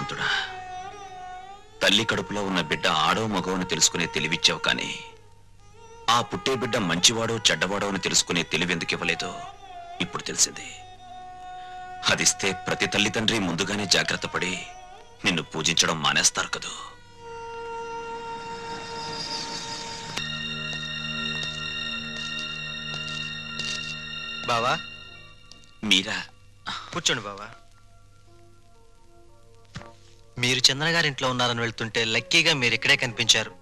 భగవంతుడా, తల్లి కడుపులో ఉన్న బిడ్డ ఆడో మగో అని తెలుసుకునే తెలివిచ్చావు, కానీ ఆ పుట్టే బిడ్డ మంచివాడో చెడ్డవాడో అని తెలుసుకునే తెలివెందుకు ఇవ్వలేదో ఇప్పుడు తెలిసింది. అదిస్తే ప్రతి తల్లిదండ్రి ముందుగానే జాగ్రత్త పడి నిన్ను పూజించడం మానేస్తారు కదూ. బావా, మీరా? కూర్చోండి బావా. మీరు చంద్ర గారింట్లో ఉన్నారని వెళ్తుంటే లక్కీగా మీరు ఇక్కడే కనిపించారు.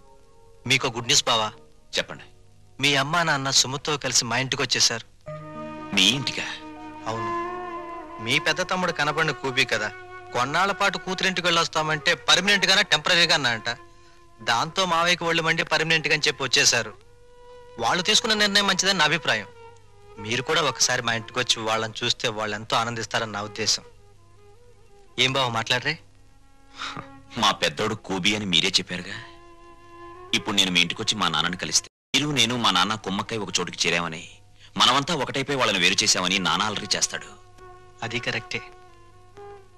మీకు గుడ్ న్యూస్ బావా. చెప్పండి. మీ అమ్మా నాన్న సుమతో కలిసి మా ఇంటికి వచ్చేసారు. మీ ఇంటికా? అవును. మీ పెద్ద తమ్ముడు కనపడిన కూబీ కదా, కొన్నాళ్ల పాటు కూతురింటికి వెళ్ళొస్తామంటే పర్మనెంట్ గానే టెంపరీగా అన్నా అంట. దాంతో మావయ్యకి ఒళ్ళు మండి పర్మనెంట్ గా అని చెప్పి వచ్చేసారు. వాళ్ళు తీసుకున్న నిర్ణయం మంచిదని నా అభిప్రాయం. మీరు కూడా ఒకసారి మా ఇంటికి వచ్చి వాళ్ళని చూస్తే వాళ్ళు ఎంతో ఆనందిస్తారని నా ఉద్దేశం. ఏం బావ మాట్లాడరే? మా పెద్దోడు కూబీ అని మీరే చెప్పారుగా. ఇప్పుడు నేను మీ ఇంటికి వచ్చి మా నాన్నని కలిస్తే మీరు నేను మా నాన్న కుమ్మక్కై ఒక చోటుకి చేరామని, మనమంతా ఒకటైపోయి వాళ్ళని వేరు చేశామని నాన్న అలరి చేస్తాడు. అది కరెక్టే.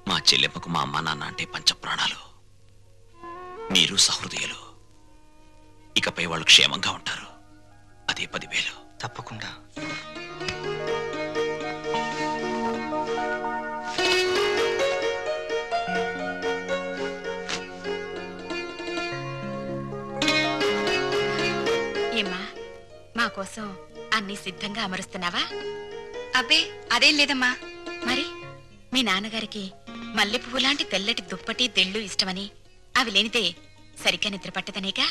మా చెల్లెమ్మకు మా అమ్మ నాన్న అంటే పంచప్రాణాలు. మీరు సహృదయులు. ఇకపై వాళ్ళు క్షేమంగా ఉంటారు. అదే 10,000. తప్పకుండా. ఏమ్మా, మా కోసం అన్ని సిద్ధంగా అమరుస్తున్నావా? అబ్బే అదేం లేదమ్మా. మరి మీ నాన్నగారికి మల్లె పువ్వు లాంటి తెల్లటి దుప్పటి తెళ్ళు ఇష్టమని, అవి లేనిదే సరిగ్గా నిద్ర పట్టదనేగా.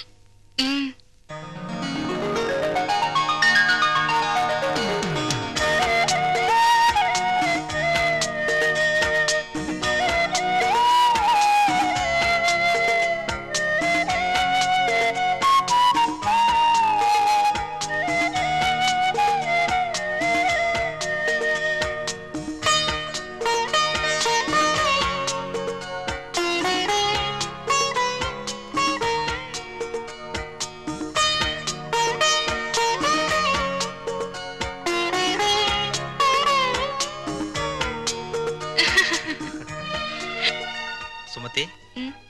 సుమతి,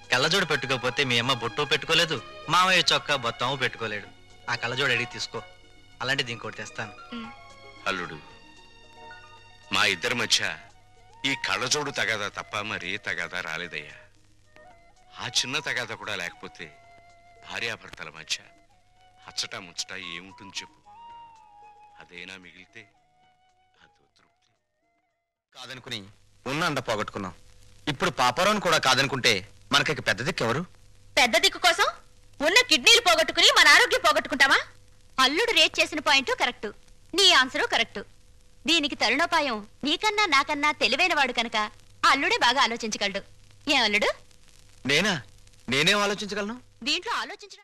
కళ్ళజోడు పెట్టుకోకపోతే మీ అమ్మ బొట్టు పెట్టుకోలేదు, మామయ్య చొక్కా బొత్తము పెట్టుకోలేడు. ఆ కళ్ళజోడు అడిగి తీసుకో, అలాంటిది ఇంకోటి తెస్తాను. అల్లుడు, మా ఇద్దరి మధ్య ఈ కళ్ళజోడు తగాదా తప్ప మరీ తగాదా రాలేదయ్యా. ఆ చిన్న తగాదా కూడా లేకపోతే భార్యాభర్తల మధ్య అచ్చట ముచ్చట ఏముంటుంది చెప్పు? అదేనా మిగిలితే అదో తృప్తి. కాదనుకుని ఉన్న అండ పోగొట్టుకున్నాం. ఇప్పుడు పాపారావును కూడా కాదనుకుంటే మనకి పెద్ద దిక్కు ఎవరు? పెద్ద దిక్కు కోసం ఉన్న కిడ్నీలు పోగొట్టుకుని మన ఆరోగ్యం పోగొట్టుకుంటావా? అల్లుడు రేట్ చేసిన పాయింట్ కరెక్ట్, నీ ఆన్సరు కరెక్ట్. దీనికి తరుణోపాయం నీకన్నా నాకన్నా తెలివైన వాడు కనుక అల్లుడే బాగా ఆలోచించగలడు. ఏ అల్లుడు? నేనేం ఆలోచించగలను? దీంట్లో ఆలోచించడం